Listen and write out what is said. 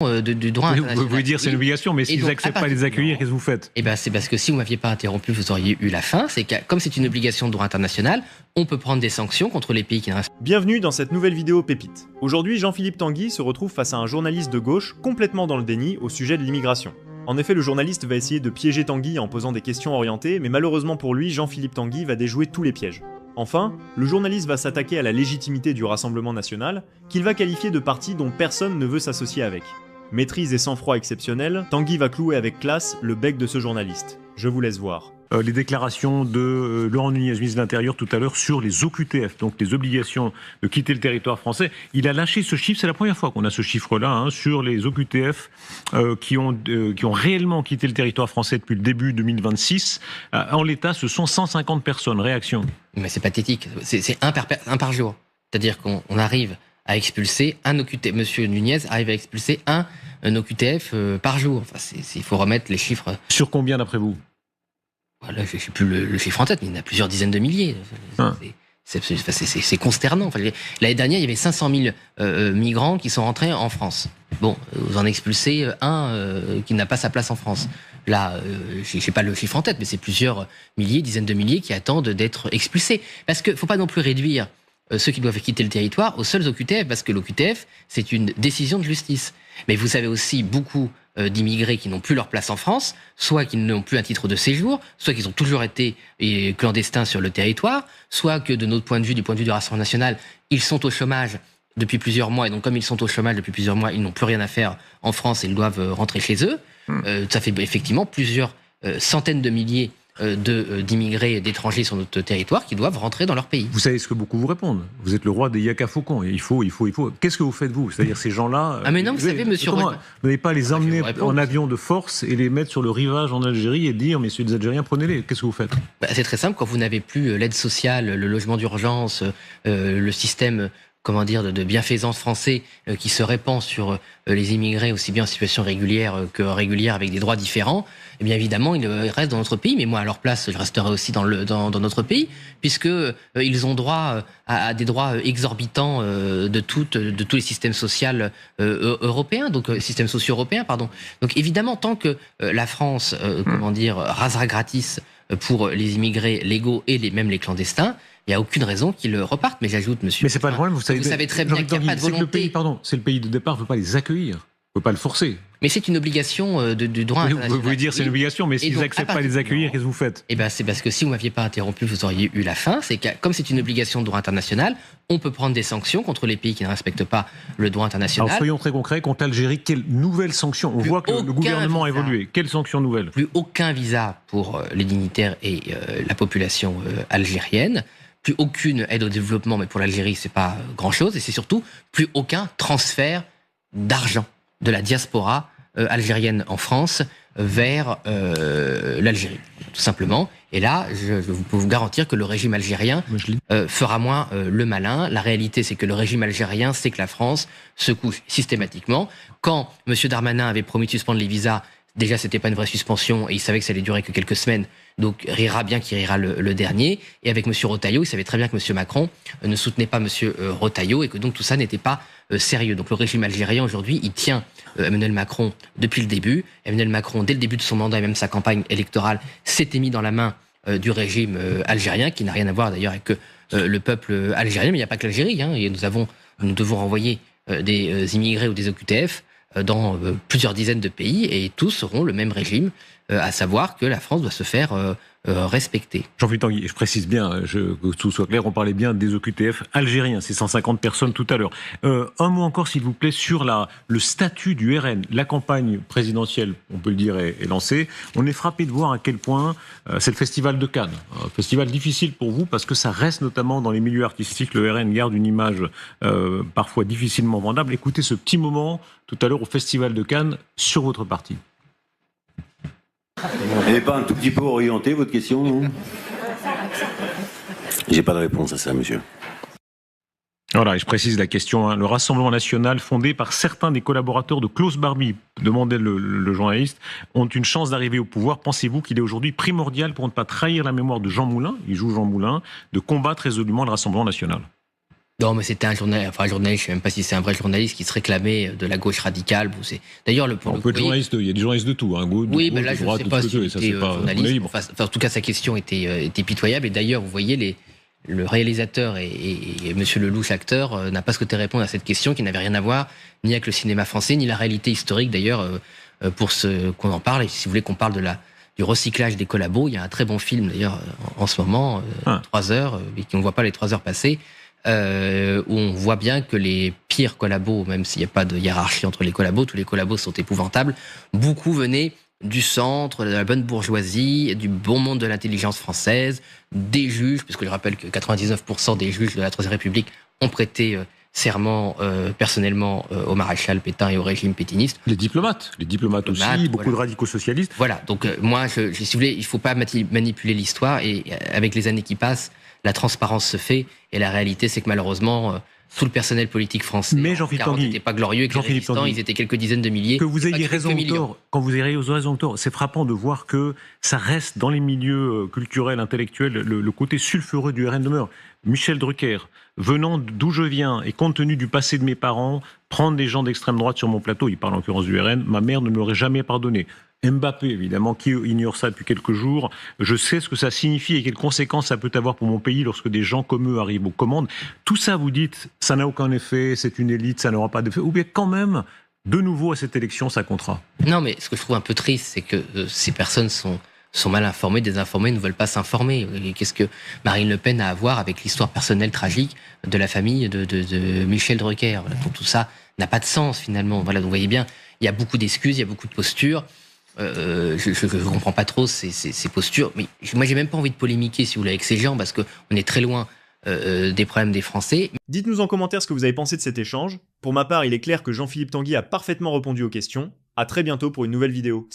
du droit international. Vous pouvez dire c'est une obligation, mais s'ils n'acceptent pas de les accueillir, qu'est-ce que vous faites? Eh ben, c'est parce que si vous ne m'aviez pas interrompu, vous auriez eu la fin. C'est que comme c'est une obligation de droit international, on peut prendre des sanctions contre les pays qui ne respectent pas. Bienvenue dans cette nouvelle vidéo Pépite. Aujourd'hui, Jean-Philippe Tanguy se retrouve face à un journaliste de gauche complètement dans le déni au sujet de l'immigration. En effet, le journaliste va essayer de piéger Tanguy en posant des questions orientées, mais malheureusement pour lui, Jean-Philippe Tanguy va déjouer tous les pièges. Enfin, le journaliste va s'attaquer à la légitimité du Rassemblement national, qu'il va qualifier de parti dont personne ne veut s'associer avec. Maîtrise et sang-froid exceptionnel, Tanguy va clouer avec classe le bec de ce journaliste. Je vous laisse voir. Les déclarations de Laurent Nunez, ministre de l'Intérieur, tout à l'heure, sur les OQTF, donc les obligations de quitter le territoire français. Il a lâché ce chiffre, c'est la première fois qu'on a ce chiffre-là, sur les OQTF qui ont réellement quitté le territoire français depuis le début 2026. En l'état, ce sont 150 personnes. Réaction? Mais c'est pathétique. C'est un par jour. C'est-à-dire qu'on arrive à expulser un OQTF. Monsieur Nunez arrive à expulser un OQTF par jour. Enfin, il faut remettre les chiffres. Sur combien d'après vous? Voilà, je ne sais plus le chiffre en tête, mais il y en a plusieurs dizaines de milliers. C'est consternant. Enfin, l'année dernière, il y avait 500 000 migrants qui sont rentrés en France. Bon, vous en expulsez un qui n'a pas sa place en France. Là, je n'ai pas le chiffre en tête, mais c'est plusieurs milliers, dizaines de milliers qui attendent d'être expulsés. Parce qu'il ne faut pas non plus réduire ceux qui doivent quitter le territoire aux seuls OQTF, parce que l'OQTF, c'est une décision de justice. Mais vous avez aussi beaucoup d'immigrés qui n'ont plus leur place en France, soit qui n'ont plus un titre de séjour, soit qu'ils ont toujours été clandestins sur le territoire, soit que de notre point de vue, du point de vue du Rassemblement national, ils sont au chômage depuis plusieurs mois, et donc comme ils sont au chômage depuis plusieurs mois, ils n'ont plus rien à faire en France et ils doivent rentrer chez eux. Ça fait effectivement plusieurs centaines de milliers d'immigrés et d'étrangers sur notre territoire qui doivent rentrer dans leur pays. Vous savez ce que beaucoup vous répondent. Vous êtes le roi des yaka faucons. Il faut. Qu'est-ce que vous faites, vous? C'est-à-dire ces gens-là... Ah mais non, vous savez, monsieur... Vous n'allez pas les emmener en avion de force et les mettre sur le rivage en Algérie et dire, messieurs les Algériens, prenez-les. Qu'est-ce que vous faites? C'est très simple. Quand vous n'avez plus l'aide sociale, le logement d'urgence, le système... de bienfaisance français qui se répand sur les immigrés aussi bien en situation régulière que régulière avec des droits différents, eh bien évidemment ils restent dans notre pays, mais moi à leur place je resterai aussi dans notre pays, puisque ils ont droit à des droits exorbitants de tous les systèmes sociaux européens, donc systèmes sociaux européens, pardon. Donc évidemment tant que la France rasera gratis pour les immigrés légaux et même les clandestins, il n'y a aucune raison qu'ils repartent. Mais j'ajoute, monsieur... Mais c'est pas le problème, vous savez très bien qu'il n'y a pas de volonté... C'est le pays de départ, ne veut pas les accueillir. Ne peut pas le forcer. Mais c'est une obligation du droit international. Vous pouvez dire c'est une obligation, mais s'ils n'acceptent pas de les accueillir, qu'est-ce que vous faites? Eh ben, c'est parce que si vous ne m'aviez pas interrompu, vous auriez eu la fin. C'est que comme c'est une obligation de droit international, on peut prendre des sanctions contre les pays qui ne respectent pas le droit international. Alors soyons très concrets, contre l'Algérie, quelles nouvelles sanctions? On voit que le gouvernement a évolué. Quelles sanctions nouvelles? Plus aucun visa pour les dignitaires et la population algérienne. Plus aucune aide au développement, mais pour l'Algérie, c'est pas grand-chose. Et c'est surtout plus aucun transfert d'argent de la diaspora algérienne en France vers l'Algérie, tout simplement. Et là, je peux vous garantir que le régime algérien fera moins le malin. La réalité, c'est que le régime algérien sait que la France se couche systématiquement. Quand M. Darmanin avait promis de suspendre les visas, déjà, c'était pas une vraie suspension et il savait que ça allait durer que quelques semaines. Donc, rira bien qui rira le dernier. Et avec M. Retailleau, il savait très bien que M. Macron ne soutenait pas M. Retailleau et que donc tout ça n'était pas sérieux. Donc, le régime algérien, aujourd'hui, il tient Emmanuel Macron depuis le début. Emmanuel Macron, dès le début de son mandat et même sa campagne électorale, s'était mis dans la main du régime algérien, qui n'a rien à voir d'ailleurs avec le peuple algérien. Mais il n'y a pas que l'Algérie. Et nous devons renvoyer des immigrés ou des OQTF dans plusieurs dizaines de pays et tous auront le même régime, à savoir que la France doit se faire respecter. Jean-Philippe Tanguy, je précise bien, que tout soit clair, on parlait bien des OQTF algériens, ces 150 personnes tout à l'heure. Un mot encore, s'il vous plaît, sur le statut du RN. La campagne présidentielle, on peut le dire, est lancée. On est frappé de voir à quel point c'est le festival de Cannes. Un festival difficile pour vous, parce que ça reste notamment dans les milieux artistiques. Le RN garde une image parfois difficilement vendable. Écoutez ce petit moment tout à l'heure au festival de Cannes sur votre parti. Elle n'est pas un tout petit peu orientée, votre question, non? J'ai pas de réponse à ça, monsieur. Voilà, et je précise la question. Le Rassemblement national, fondé par certains des collaborateurs de Klaus Barbie, demandait le journaliste, ont une chance d'arriver au pouvoir. Pensez-vous qu'il est aujourd'hui primordial, pour ne pas trahir la mémoire de Jean Moulin, il joue Jean Moulin, de combattre résolument le Rassemblement national? Non, mais c'était un journaliste, enfin un journaliste, je sais même pas si c'est un vrai journaliste qui se réclamait de la gauche radicale. Bon, d'ailleurs On peut être journaliste, il y a des journalistes de tout, hein, gauche, oui, de mais là gauche, je de ne droite, sais de pas tout, s'il et ça était c'est pas, on est journaliste. libre. Enfin, en tout cas, sa question était pitoyable. Et d'ailleurs, vous voyez, le réalisateur et Monsieur Lelouch, acteur, n'a pas souhaité répondre à cette question qui n'avait rien à voir ni avec le cinéma français, ni la réalité historique d'ailleurs, pour ce qu'on en parle. Et si vous voulez qu'on parle du recyclage des collabos, il y a un très bon film d'ailleurs en ce moment, 3 heures, mais qu'on ne voit pas les 3 heures passer, où on voit bien que les pires collabos, même s'il n'y a pas de hiérarchie entre les collabos, tous les collabos sont épouvantables, beaucoup venaient du centre, de la bonne bourgeoisie, du bon monde de l'intelligence française, des juges, puisque je rappelle que 99% des juges de la Troisième République ont prêté serment personnellement au maréchal Pétain et au régime pétiniste. Les diplomates aussi, beaucoup voilà. de radicaux socialistes. Voilà, donc moi, si vous voulez, il ne faut pas manipuler l'histoire, et avec les années qui passent, la transparence se fait, et la réalité, c'est que malheureusement, tout le personnel politique français n'était pas glorieux, et que les résistants, ils étaient quelques dizaines de milliers. Que vous ayez raison ou tort, quand vous ayez raison ou tort, c'est frappant de voir que ça reste dans les milieux culturels, intellectuels, le côté sulfureux du RN demeure. Michel Drucker, venant d'où je viens et compte tenu du passé de mes parents, prendre des gens d'extrême droite sur mon plateau, il parle en l'occurrence du RN, ma mère ne me l'aurait jamais pardonné. Mbappé, évidemment, qui ignore ça depuis quelques jours. Je sais ce que ça signifie et quelles conséquences ça peut avoir pour mon pays lorsque des gens comme eux arrivent aux commandes. Tout ça, vous dites, ça n'a aucun effet, c'est une élite, ça n'aura pas d'effet. Ou bien quand même, de nouveau à cette élection, ça comptera. Non, mais ce que je trouve un peu triste, c'est que ces personnes sont mal informées, désinformées, ne veulent pas s'informer. Et qu'est-ce que Marine Le Pen a à voir avec l'histoire personnelle tragique de la famille de Michel Drucker? Donc tout ça n'a pas de sens finalement. Voilà, donc vous voyez bien, il y a beaucoup d'excuses, il y a beaucoup de postures. Je ne comprends pas trop ces postures. Mais moi, j'ai même pas envie de polémiquer, si vous voulez, avec ces gens, parce qu'on est très loin des problèmes des Français. Dites-nous en commentaire ce que vous avez pensé de cet échange. Pour ma part, il est clair que Jean-Philippe Tanguy a parfaitement répondu aux questions. À très bientôt pour une nouvelle vidéo.